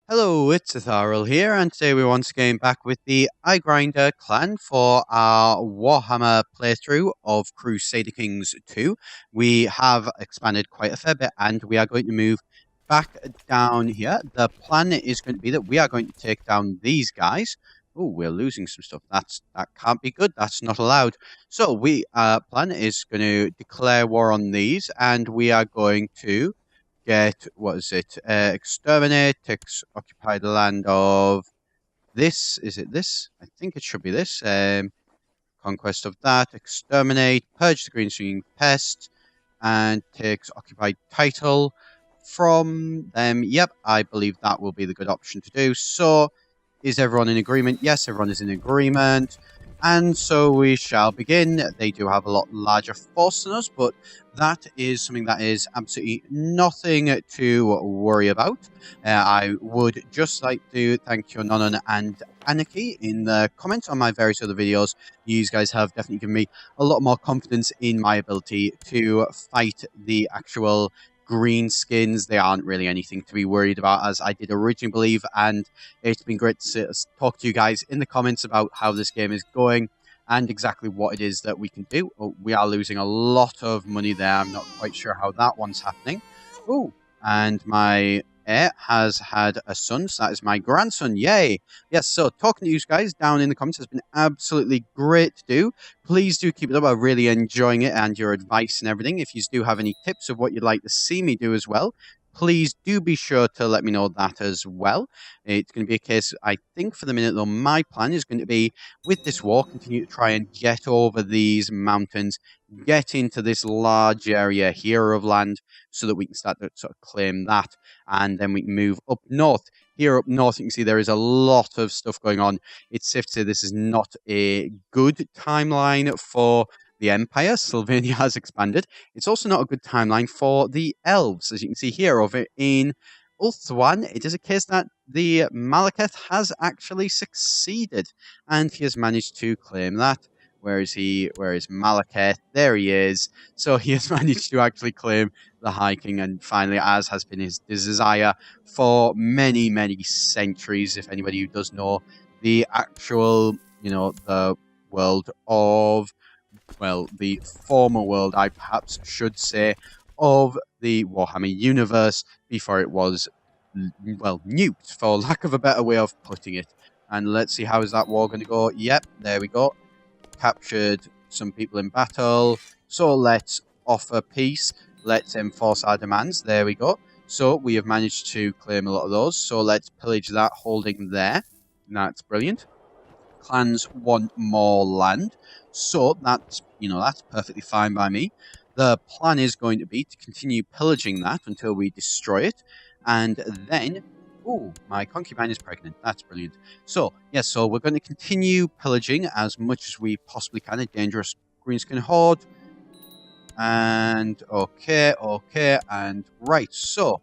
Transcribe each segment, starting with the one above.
Hello, it's Etharal here, and today we're once again back with the iGrinder clan for our Warhammer playthrough of Crusader Kings 2. We have expanded quite a fair bit, and we are going to move back down here. The plan is going to be that we are going to take down these guys. Oh, we're losing some stuff. That can't be good. That's not allowed. So we plan is going to declare war on these, and we are going to get, what is it? Exterminate, occupy the land of this. Is it this? I think it should be this. Conquest of that. Exterminate, purge the green swinging pest, and takes occupied title from them. Yep, I believe that will be the good option to do. So, is everyone in agreement? Yes, everyone is in agreement. And so we shall begin. They do have a lot larger force than us, but that is something that is absolutely nothing to worry about. I would just like to thank your Nonon and Anarchy in the comments on my various other videos. You guys have definitely given me a lot more confidence in my ability to fight the actual green skins. They aren't really anything to be worried about, as I did originally believe, and it's been great to talk to you guys in the comments about how this game is going and exactly what it is that we can do. Oh, we are losing a lot of money there. I'm not quite sure how that one's happening. Oh, and my heir has had a son, so that is my grandson. Yay! Yes, so talking to you guys down in the comments has been absolutely great to do. Please do keep it up. I'm really enjoying it and your advice and everything. If you do have any tips of what you'd like to see me do as well, please do be sure to let me know that as well. It's going to be a case, I think, for the minute, though, my plan is going to be, with this war, continue to try and get over these mountains, get into this large area here of land, so that we can start to sort of claim that, and then we can move up north. Here up north, you can see there is a lot of stuff going on. It's safe to say this is not a good timeline for the Empire. Sylvania has expanded. It's also not a good timeline for the elves. As you can see here over in Ulthuan, it is a case that the Malekith has actually succeeded, and he has managed to claim that. Where is he? Where is Malekith? There he is. So he has managed to actually claim the High King, and finally, as has been his desire for many, many centuries. If anybody who does know the actual, the world of, well, the former world, I perhaps should say, of the Warhammer Universe before it was, well, nuked, for lack of a better way of putting it. And let's see, how is that war going to go? Yep, there we go. Captured some people in battle. So let's offer peace. Let's enforce our demands. There we go. So we have managed to claim a lot of those. So let's pillage that holding there. That's brilliant. Clans want more land, so that's perfectly fine by me. The plan is going to be to continue pillaging that until we destroy it, and then, oh, my concubine is pregnant. That's brilliant. So yes, so we're going to continue pillaging as much as we possibly can. A dangerous greenskin horde, and okay, and right. So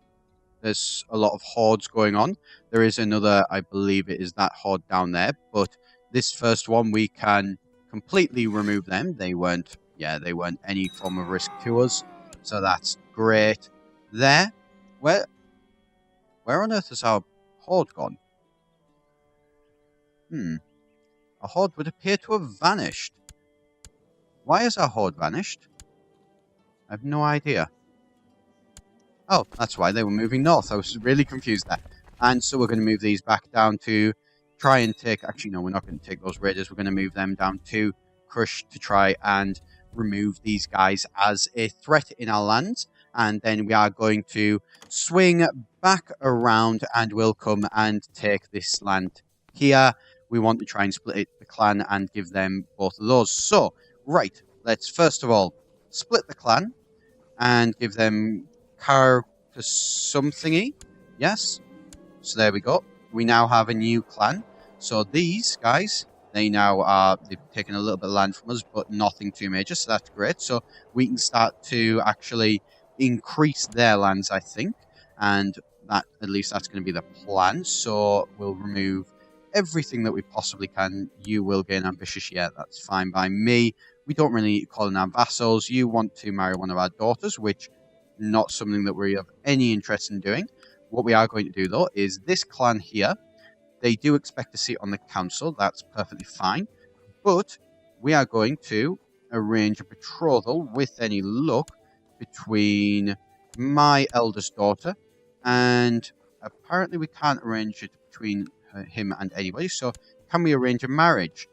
there's a lot of hordes going on. There is another, I believe it is that horde down there, but this first one, we can completely remove them. They weren't any form of risk to us. So that's great. There. Where on earth has our horde gone? A horde would appear to have vanished. Why has our horde vanished? I have no idea. Oh, that's why they were moving north. I was really confused there. And so we're going to move these back down to try and take... Actually, no, we're not going to take those raiders. We're going to move them down to Crush to try and remove these guys as a threat in our lands. And then we are going to swing back around and we'll come and take this land here. We want to try and split the clan and give them both of those. So, right, let's first of all split the clan and give them car to somethingy. Yes. So there we go. We now have a new clan. So these guys, they've taken a little bit of land from us, but nothing too major. So that's great. So we can start to actually increase their lands, I think. And that, at least that's going to be the plan. So we'll remove everything that we possibly can. You will gain ambitious. Yeah, that's fine by me. We don't really need to call in our vassals. You want to marry one of our daughters, which not something that we have any interest in doing. What we are going to do, though, is this clan here, they do expect a seat on the council. That's perfectly fine. But we are going to arrange a betrothal, with any luck, between my eldest daughter, and apparently we can't arrange it between him and anybody. So can we arrange a marriage?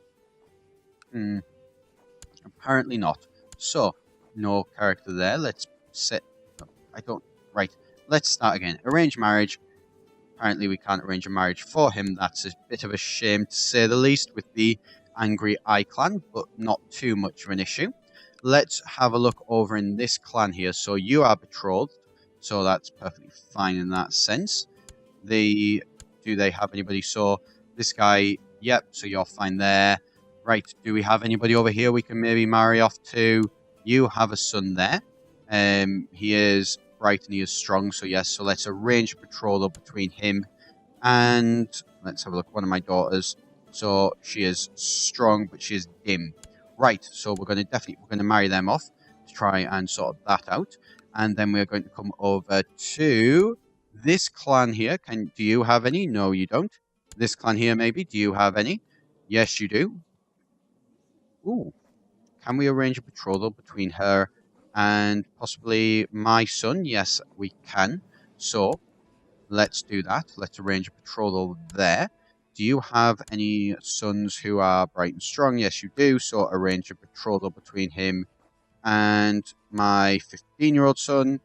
Apparently not. So no character there. Let's set... No, I don't... Right. Let's start again. Arrange marriage. Apparently we can't arrange a marriage for him. That's a bit of a shame, to say the least, with the angry I clan, but not too much of an issue. Let's have a look over in this clan here. So you are betrothed, so that's perfectly fine in that sense. Do they have anybody? So this guy, yep, so you're fine there. Right, do we have anybody over here we can maybe marry off to? You have a son there. He is bright and he is strong, so yes, so let's arrange a betrothal between him and, let's have a look, one of my daughters. So she is strong, but she is dim. Right, so we're going to marry them off to try and sort that out. And then we're going to come over to this clan here. Do you have any? No, you don't. This clan here, maybe. Do you have any? Yes, you do. Ooh. Can we arrange a betrothal between her and possibly my son? Yes, we can. So let's do that. Let's arrange a betrothal there. Do you have any sons who are bright and strong? Yes, you do. So arrange a betrothal between him and my 15-year-old son.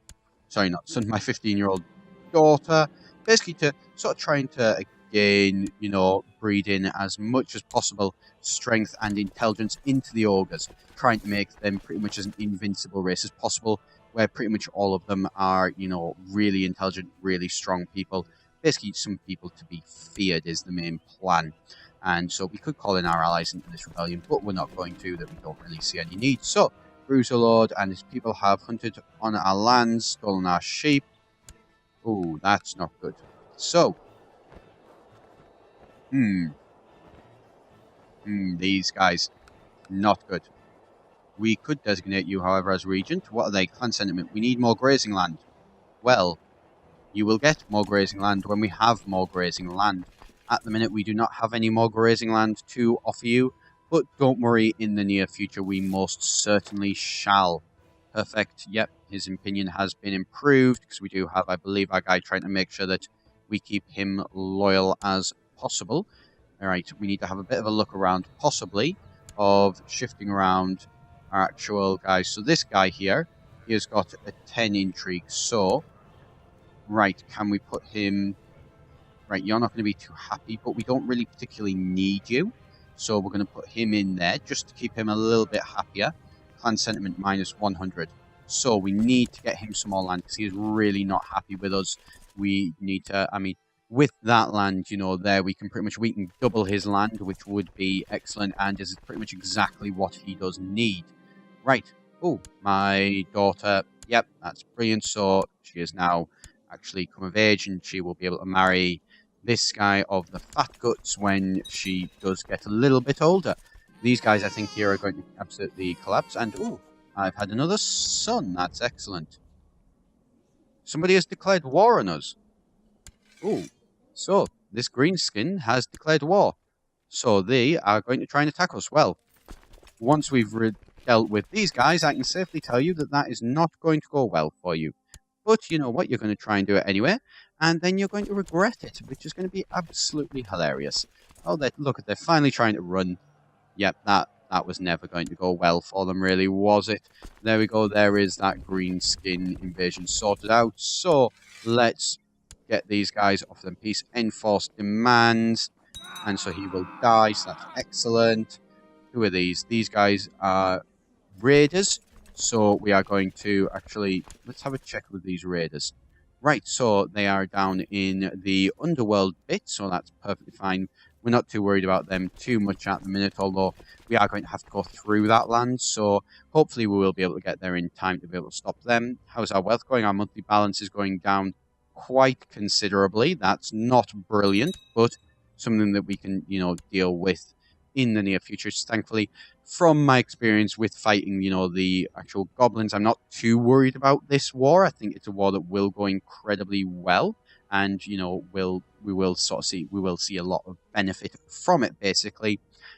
Sorry, not son, my 15-year-old daughter. Basically to sort of trying to, again, you know, breed in as much as possible strength and intelligence into the ogres. Trying to make them pretty much as an invincible race as possible, where pretty much all of them are, you know, really intelligent, really strong people. Basically, some people to be feared is the main plan. And so we could call in our allies into this rebellion, but we're not going to, that we don't really see any need. So, Bruiser Lord and his people have hunted on our lands, stolen our sheep. Ooh, that's not good. So, these guys, not good. We could designate you, however, as regent. What are they? Clan sentiment. We need more grazing land. Well, you will get more grazing land when we have more grazing land. At the minute, we do not have any more grazing land to offer you, but don't worry, in the near future, we most certainly shall. Perfect. Yep, his opinion has been improved, because we do have, I believe, our guy trying to make sure that we keep him loyal as possible. Alright, we need to have a bit of a look around, possibly, of shifting around our actual guys. So this guy here, he has got a 10 intrigue, so... Right, can we put him... Right, you're not going to be too happy, but we don't really particularly need you. So we're going to put him in there, just to keep him a little bit happier. Clan sentiment minus 100. So we need to get him some more land, because he is really not happy with us. We need to, I mean, with that land, you know, there we can double his land, which would be excellent, and is pretty much exactly what he does need. Right, oh, my daughter, yep, that's brilliant. So she is now actually come of age, and she will be able to marry this guy of the fat guts when she does get a little bit older. These guys, I think, here are going to absolutely collapse. And, oh, I've had another son. That's excellent. Somebody has declared war on us. Oh, so this green skin has declared war. So they are going to try and attack us. Well, once we've dealt with these guys, I can safely tell you that that is not going to go well for you. But you know what? You're going to try and do it anyway, and then you're going to regret it, which is going to be absolutely hilarious. Oh, look, they're finally trying to run. Yep, that was never going to go well for them, really, was it? There we go. There is that green skin invasion sorted out. So let's get these guys off them peace. Enforce demands, and so he will die. So that's excellent. Who are these? These guys are raiders. So we are going to actually, let's have a check with these raiders. Right, so they are down in the underworld bit, so that's perfectly fine. We're not too worried about them too much at the minute, although we are going to have to go through that land, so hopefully we will be able to get there in time to be able to stop them. How's our wealth going? Our monthly balance is going down quite considerably. That's not brilliant, but something that we can, you know, deal with in the near future. So thankfully, from my experience with fighting, you know, the actual goblins, I'm not too worried about this war. I think it's a war that will go incredibly well, and we will see a lot of benefit from it basically,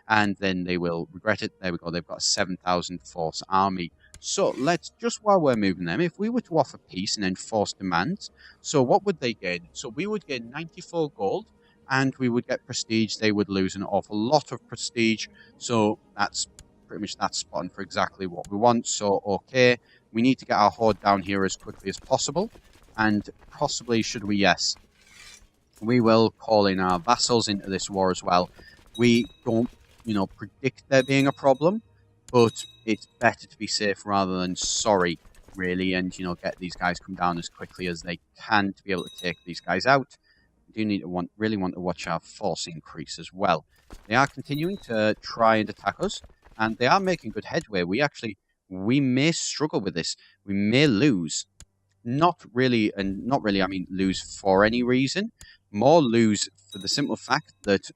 and then they will regret it. There we go. They've got a 7,000 force army. So let's, just while we're moving them, if we were to offer peace and enforce demands, so what would they gain? So we would gain 94 gold, and we would get prestige. They would lose an awful lot of prestige. So that's pretty much that spot on for exactly what we want. So okay, we need to get our horde down here as quickly as possible, and possibly should we? Yes, we will call in our vassals into this war as well. We don't, predict there being a problem, but it's better to be safe rather than sorry, really, and, get these guys come down as quickly as they can to be able to take these guys out. We do need to really want to watch our force increase as well. They are continuing to try and attack us, and they are making good headway. We may struggle with this. We may lose. Not really, I mean lose for any reason. More lose for the simple fact that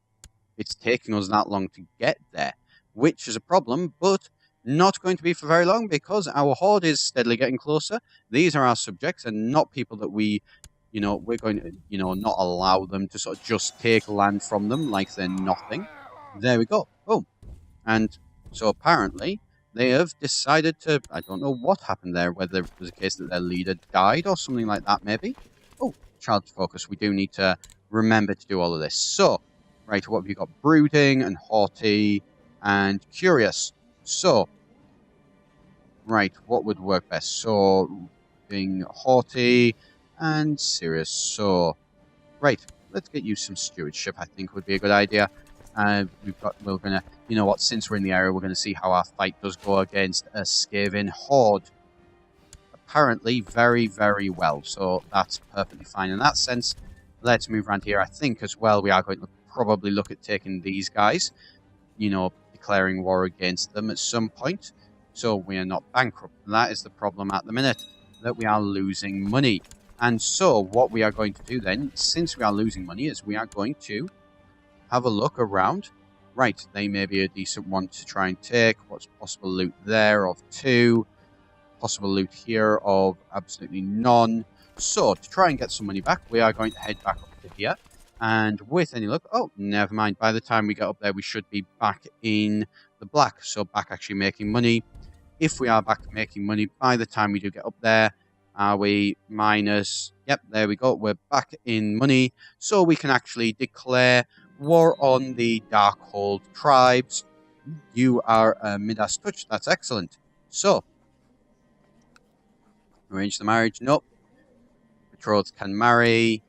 it's taking us that long to get there, which is a problem, but not going to be for very long because our horde is steadily getting closer. These are our subjects and not people that we're going to, not allow them to sort of just take land from them like they're nothing. There we go. Boom. And so apparently they have decided to, I don't know what happened there, whether it was a case that their leader died or something like that, maybe. Oh, child focus. We do need to remember to do all of this. So, right, what have you got? Brooding and haughty and curious. So, right, what would work best? So, being haughty and serious. So, right, let's get you some stewardship, I think would be a good idea. We're gonna, since we're in the area, we're gonna see how our fight does go against a Skaven horde. Apparently, very, very well. So that's perfectly fine in that sense. Let's move around here. I think as well we are going to probably look at taking these guys, declaring war against them at some point. So we are not bankrupt. That is the problem at the minute, that we are losing money. And so what we are going to do then, since we are losing money, is we are going to have a look around. Right, they may be a decent one to try and take. What's possible loot there of 2? Possible loot here of absolutely none. So, to try and get some money back, we are going to head back up to here. And with any luck, oh, never mind. By the time we get up there, we should be back in the black. So, back actually making money. If we are back making money by the time we do get up there, are we minus? Yep, there we go. We're back in money. So, we can actually declare war on the Darkhold tribes. You are Midas Touch. That's excellent. So, arrange the marriage. Nope. Betrothed can marry.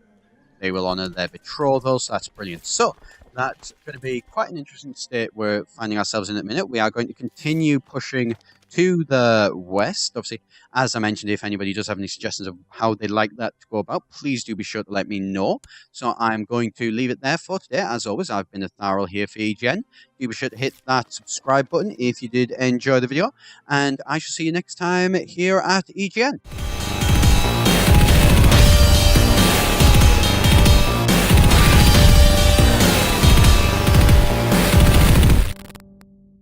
They will honour their betrothal. So that's brilliant. So, that's going to be quite an interesting state we're finding ourselves in at the minute. We are going to continue pushing to the west. Obviously, as I mentioned, if anybody does have any suggestions of how they'd like that to go about, please do be sure to let me know. So I'm going to leave it there for today. As always, I've been Etharal here for EGN. Do be sure to hit that subscribe button if you did enjoy the video, and I shall see you next time here at EGN.